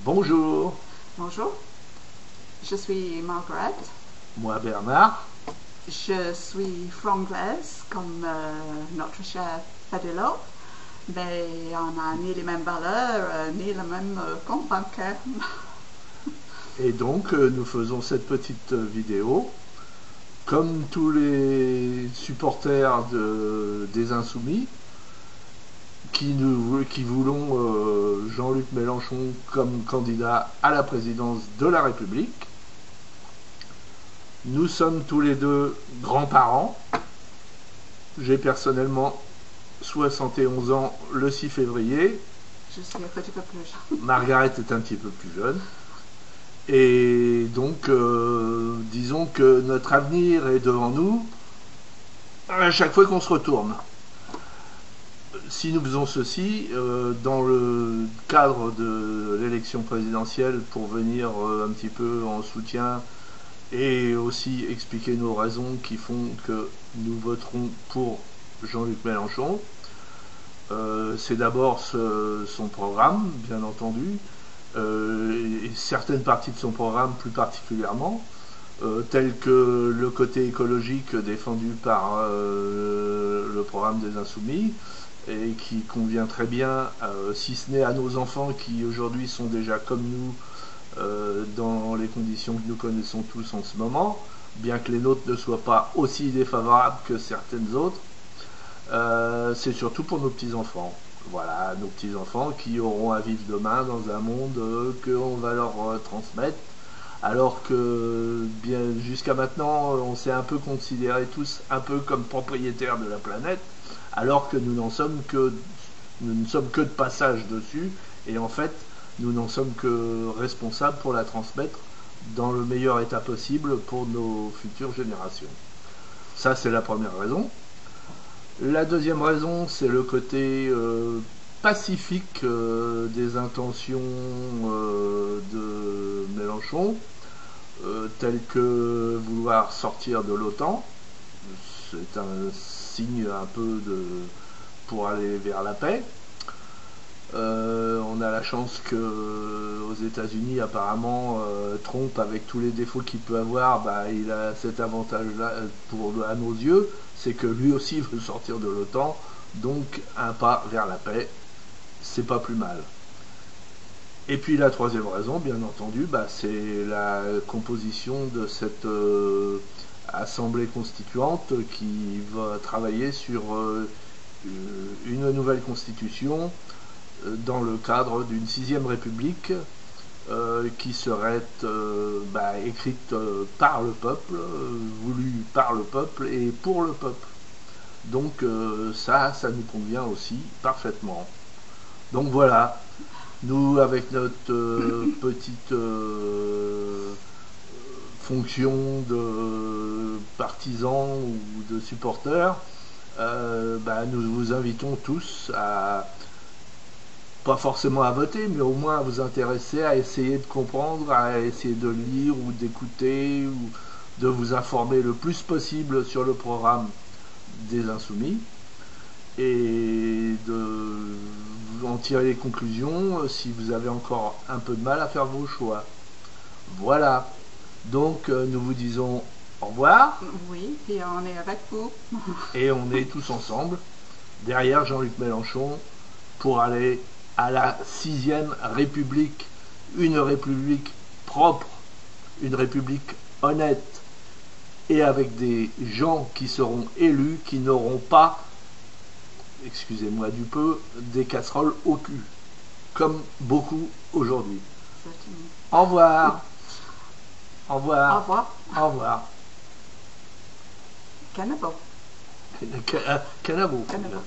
Bonjour, Bonjour, je suis Margaret. moi Bernard. Je suis franglaise comme notre cher Pedelo, mais on n'a ni les mêmes valeurs ni le même compte bancaire. Et donc nous faisons cette petite vidéo. Comme tous les supporters des Insoumis, qui voulons Jean-Luc Mélenchon comme candidat à la présidence de la République. Nous sommes tous les deux grands-parents. J'ai personnellement 71 ans le 6 février. Je suis un petit peu plus jeune. Margaret est un petit peu plus jeune. Et donc, disons que notre avenir est devant nous à chaque fois qu'on se retourne. Si nous faisons ceci, dans le cadre de l'élection présidentielle, pour venir un petit peu en soutien et aussi expliquer nos raisons qui font que nous voterons pour Jean-Luc Mélenchon, c'est d'abord son programme, bien entendu, et certaines parties de son programme plus particulièrement, telles que le côté écologique défendu par le programme des Insoumis, et qui convient très bien, si ce n'est à nos enfants qui aujourd'hui sont déjà comme nous, dans les conditions que nous connaissons tous en ce moment, bien que les nôtres ne soient pas aussi défavorables que certaines autres. C'est surtout pour nos petits-enfants. Voilà, nos petits-enfants qui auront à vivre demain dans un monde qu'on va leur transmettre, alors que bien jusqu'à maintenant, on s'est un peu considérés tous un peu comme propriétaires de la planète, alors que nous ne sommes que de passage dessus, et en fait, nous n'en sommes que responsables pour la transmettre dans le meilleur état possible pour nos futures générations. Ça, c'est la première raison. La deuxième raison, c'est le côté pacifique des intentions de Mélenchon, tel que vouloir sortir de l'OTAN. C'est un signe un peu pour aller vers la paix. On a la chance que aux États-Unis, apparemment, Trump, avec tous les défauts qu'il peut avoir, il a cet avantage-là à nos yeux, c'est que lui aussi veut sortir de l'OTAN, donc un pas vers la paix, c'est pas plus mal. Et puis la troisième raison, bien entendu, c'est la composition de cette assemblée constituante qui va travailler sur une nouvelle constitution dans le cadre d'une 6e République qui serait écrite par le peuple, voulue par le peuple et pour le peuple. Donc ça nous convient aussi parfaitement. Donc voilà, nous avec notre petite fonction de partisans ou de supporters, nous vous invitons tous à pas forcément à voter, mais au moins à vous intéresser, à essayer de comprendre, à essayer de lire ou d'écouter ou de vous informer le plus possible sur le programme des Insoumis et de en tirer les conclusions si vous avez encore un peu de mal à faire vos choix. Voilà, donc nous vous disons au revoir. Oui, et on est avec vous. Et on est tous ensemble derrière Jean-Luc Mélenchon pour aller à la 6e République, une république propre, une république honnête et avec des gens qui seront élus, qui n'auront pas, excusez-moi du peu, des casseroles au cul, comme beaucoup aujourd'hui. Au revoir. Au revoir. Au revoir. Au revoir. Canabo. Canabo. Canabo.